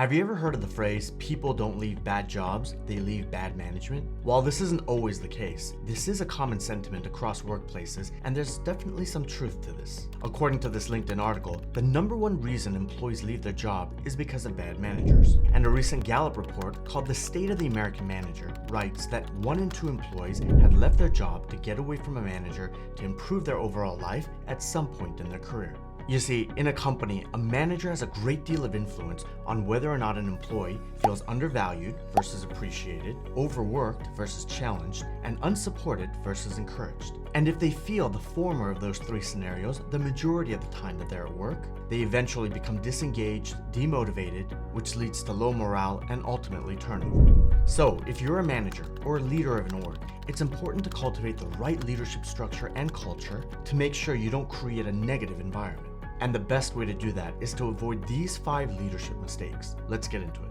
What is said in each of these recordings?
Have you ever heard of the phrase, people don't leave bad jobs, they leave bad management? While this isn't always the case, this is a common sentiment across workplaces, and there's definitely some truth to this. According to this LinkedIn article, the #1 reason employees leave their job is because of bad managers. And a recent Gallup report called The State of the American Manager writes that 1 in 2 employees had left their job to get away from a manager to improve their overall life at some point in their career. You see, in a company, a manager has a great deal of influence on whether or not an employee feels undervalued versus appreciated, overworked versus challenged, and unsupported versus encouraged. And if they feel the former of those 3 scenarios the majority of the time that they're at work, they eventually become disengaged, demotivated, which leads to low morale and ultimately turnover. So, if you're a manager or a leader of an org, it's important to cultivate the right leadership structure and culture to make sure you don't create a negative environment. And the best way to do that is to avoid these 5 leadership mistakes. Let's get into it.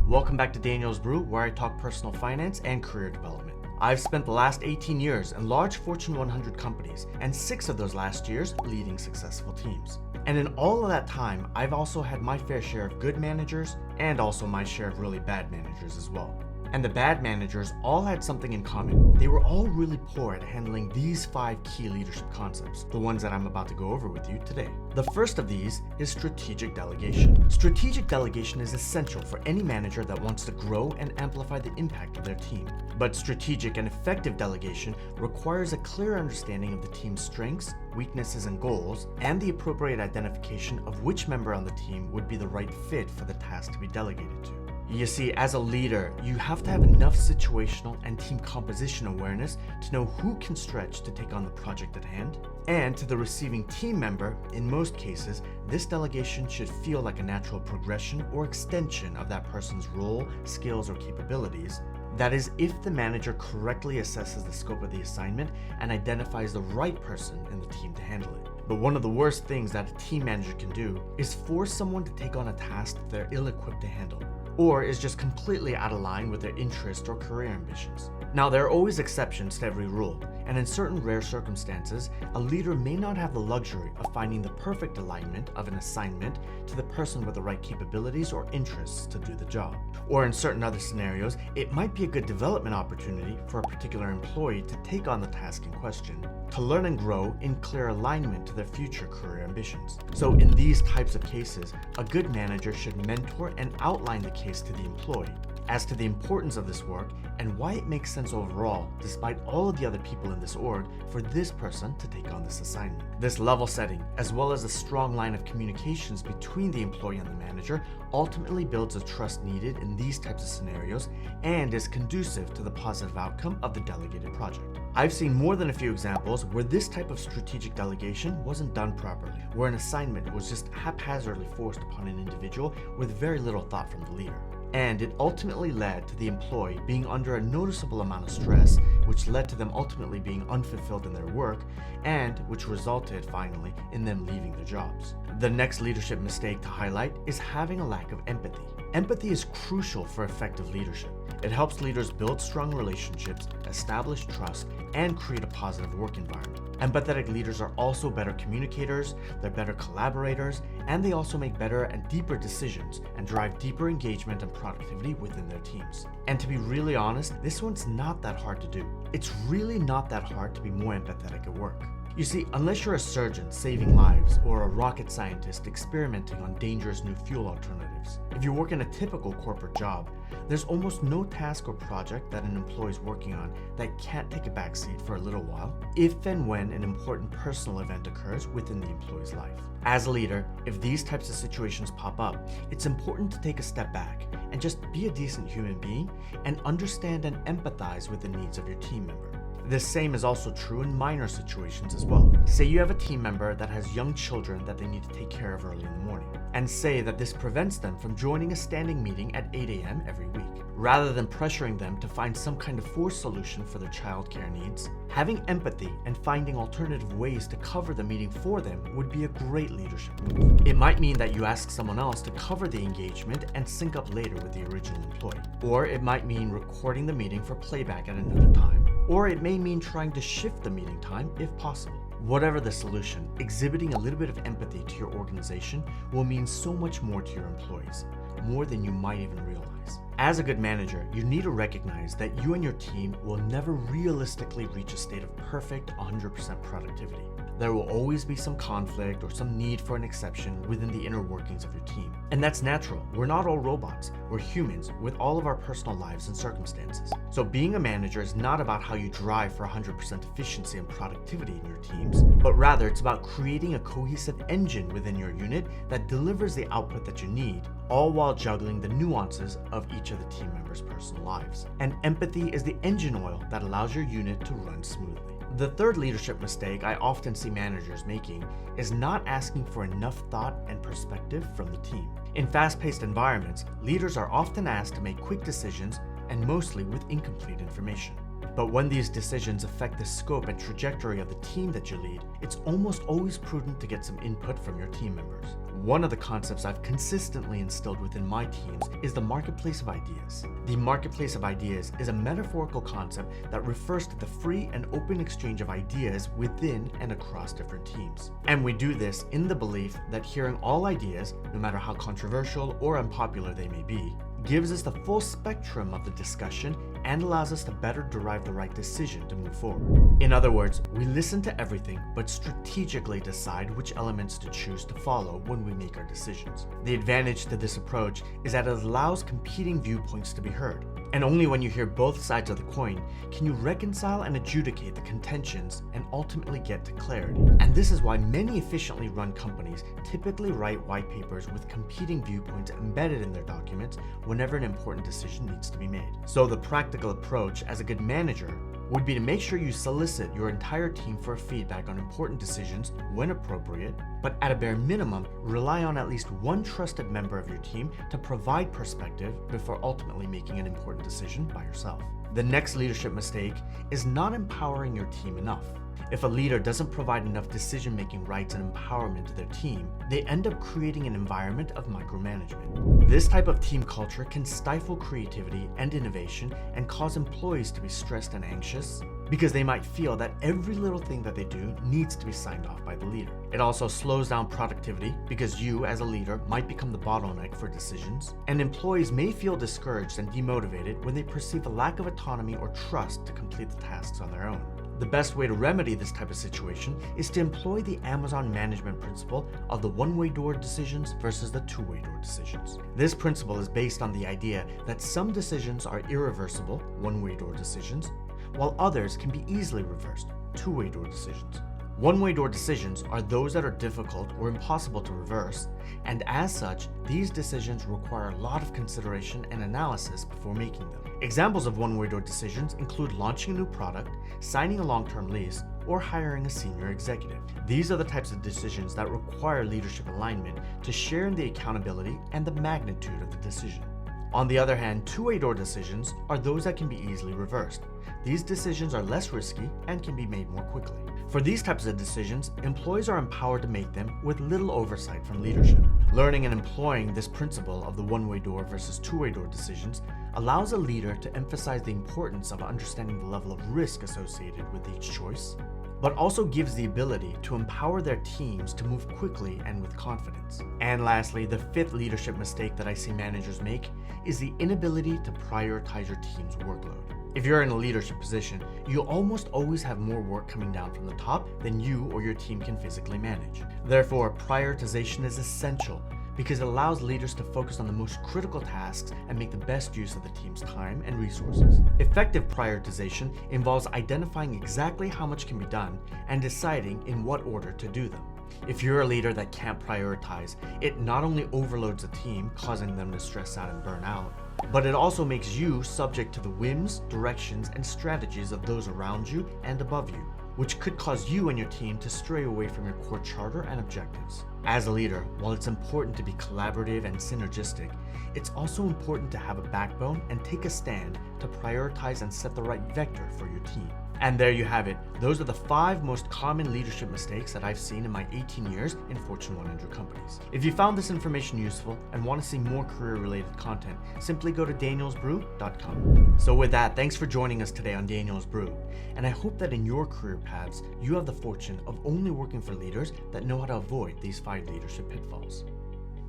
Welcome back to Daniel's Brew, where I talk personal finance and career development. I've spent the last 18 years in large Fortune 100 companies, and 6 of those last years leading successful teams. And in all of that time, I've also had my fair share of good managers and also my share of really bad managers as well. And the bad managers all had something in common. They were all really poor at handling these 5 key leadership concepts, the ones that I'm about to go over with you today. The first of these is strategic delegation. Strategic delegation is essential for any manager that wants to grow and amplify the impact of their team. But strategic and effective delegation requires a clear understanding of the team's strengths, weaknesses, and goals, and the appropriate identification of which member on the team would be the right fit for the task to be delegated to. You see, as a leader, you have to have enough situational and team composition awareness to know who can stretch to take on the project at hand. And to the receiving team member, in most cases, this delegation should feel like a natural progression or extension of that person's role, skills, or capabilities. That is, if the manager correctly assesses the scope of the assignment and identifies the right person in the team to handle it. But one of the worst things that a team manager can do is force someone to take on a task that they're ill-equipped to handle, or is just completely out of line with their interest or career ambitions. Now, there are always exceptions to every rule, and in certain rare circumstances, a leader may not have the luxury of finding the perfect alignment of an assignment to the person with the right capabilities or interests to do the job. Or in certain other scenarios, it might be a good development opportunity for a particular employee to take on the task in question, to learn and grow in clear alignment to their future career ambitions. So in these types of cases, a good manager should mentor and outline the case to the employee as to the importance of this work and why it makes sense overall, despite all of the other people in this org, for this person to take on this assignment. This level setting, as well as a strong line of communications between the employee and the manager, ultimately builds the trust needed in these types of scenarios and is conducive to the positive outcome of the delegated project. I've seen more than a few examples where this type of strategic delegation wasn't done properly, where an assignment was just haphazardly forced upon an individual with very little thought from the leader. And it ultimately led to the employee being under a noticeable amount of stress, which led to them ultimately being unfulfilled in their work, and which resulted finally in them leaving their jobs. The next leadership mistake to highlight is having a lack of empathy. Empathy is crucial for effective leadership. It helps leaders build strong relationships, establish trust, and create a positive work environment. Empathetic leaders are also better communicators, they're better collaborators, and they also make better and deeper decisions and drive deeper engagement and productivity within their teams. And to be really honest, this one's not that hard to do. It's really not that hard to be more empathetic at work. You see, unless you're a surgeon saving lives or a rocket scientist experimenting on dangerous new fuel alternatives, if you work in a typical corporate job, there's almost no task or project that an employee is working on that can't take a backseat for a little while, if and when an important personal event occurs within the employee's life. As a leader, if these types of situations pop up, it's important to take a step back and just be a decent human being and understand and empathize with the needs of your team member. The same is also true in minor situations as well. Say you have a team member that has young children that they need to take care of early in the morning, and say that this prevents them from joining a standing meeting at 8 a.m. every week. Rather than pressuring them to find some kind of forced solution for their childcare needs, having empathy and finding alternative ways to cover the meeting for them would be a great leadership move. It might mean that you ask someone else to cover the engagement and sync up later with the original employee. Or it might mean recording the meeting for playback at another time. Or it may mean trying to shift the meeting time if possible. Whatever the solution, exhibiting a little bit of empathy to your organization will mean so much more to your employees, more than you might even realize. As a good manager, you need to recognize that you and your team will never realistically reach a state of perfect 100% productivity. There will always be some conflict or some need for an exception within the inner workings of your team. And that's natural. We're not all robots. We're humans with all of our personal lives and circumstances. So being a manager is not about how you drive for 100% efficiency and productivity in your teams, but rather it's about creating a cohesive engine within your unit that delivers the output that you need, all while juggling the nuances of each of the team members' personal lives. And empathy is the engine oil that allows your unit to run smoothly. The third leadership mistake I often see managers making is not asking for enough thought and perspective from the team. In fast-paced environments, leaders are often asked to make quick decisions and mostly with incomplete information. But when these decisions affect the scope and trajectory of the team that you lead, it's almost always prudent to get some input from your team members. One of the concepts I've consistently instilled within my teams is the marketplace of ideas. The marketplace of ideas is a metaphorical concept that refers to the free and open exchange of ideas within and across different teams. And we do this in the belief that hearing all ideas, no matter how controversial or unpopular they may be, gives us the full spectrum of the discussion and allows us to better derive the right decision to move forward. In other words, we listen to everything but strategically decide which elements to choose to follow when we make our decisions. The advantage to this approach is that it allows competing viewpoints to be heard. And only when you hear both sides of the coin can you reconcile and adjudicate the contentions and ultimately get to clarity. And this is why many efficiently run companies typically write white papers with competing viewpoints embedded in their documents whenever an important decision needs to be made. So the practical approach as a good manager would be to make sure you solicit your entire team for feedback on important decisions when appropriate, but at a bare minimum, rely on at least one trusted member of your team to provide perspective before ultimately making an important decision by yourself. The next leadership mistake is not empowering your team enough. If a leader doesn't provide enough decision-making rights and empowerment to their team, they end up creating an environment of micromanagement. This type of team culture can stifle creativity and innovation and cause employees to be stressed and anxious because they might feel that every little thing that they do needs to be signed off by the leader. It also slows down productivity because you, as a leader, might become the bottleneck for decisions, and employees may feel discouraged and demotivated when they perceive a lack of autonomy or trust to complete the tasks on their own. The best way to remedy this type of situation is to employ the Amazon management principle of the one-way door decisions versus the two-way door decisions. This principle is based on the idea that some decisions are irreversible, one-way door decisions, while others can be easily reversed, two-way door decisions. One-way door decisions are those that are difficult or impossible to reverse, and as such, these decisions require a lot of consideration and analysis before making them. Examples of one-way door decisions include launching a new product, signing a long-term lease, or hiring a senior executive. These are the types of decisions that require leadership alignment to share in the accountability and the magnitude of the decision. On the other hand, two-way door decisions are those that can be easily reversed. These decisions are less risky and can be made more quickly. For these types of decisions, employees are empowered to make them with little oversight from leadership. Learning and employing this principle of the one-way door versus two-way door decisions allows a leader to emphasize the importance of understanding the level of risk associated with each choice, but also gives the ability to empower their teams to move quickly and with confidence. And lastly, the fifth leadership mistake that I see managers make is the inability to prioritize your team's workload. If you're in a leadership position, you'll almost always have more work coming down from the top than you or your team can physically manage. Therefore, prioritization is essential because it allows leaders to focus on the most critical tasks and make the best use of the team's time and resources. Effective prioritization involves identifying exactly how much can be done and deciding in what order to do them. If you're a leader that can't prioritize, it not only overloads the team, causing them to stress out and burn out, but it also makes you subject to the whims, directions, and strategies of those around you and above you, which could cause you and your team to stray away from your core charter and objectives. As a leader, while it's important to be collaborative and synergistic, it's also important to have a backbone and take a stand to prioritize and set the right vector for your team. And there you have it. Those are the 5 most common leadership mistakes that I've seen in my 18 years in Fortune 100 companies. If you found this information useful and want to see more career-related content, simply go to danielsbrew.com. So with that, thanks for joining us today on Daniel's Brew. And I hope that in your career paths, you have the fortune of only working for leaders that know how to avoid these 5 leadership pitfalls.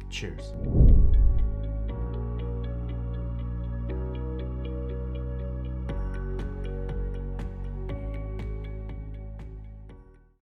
Cheers.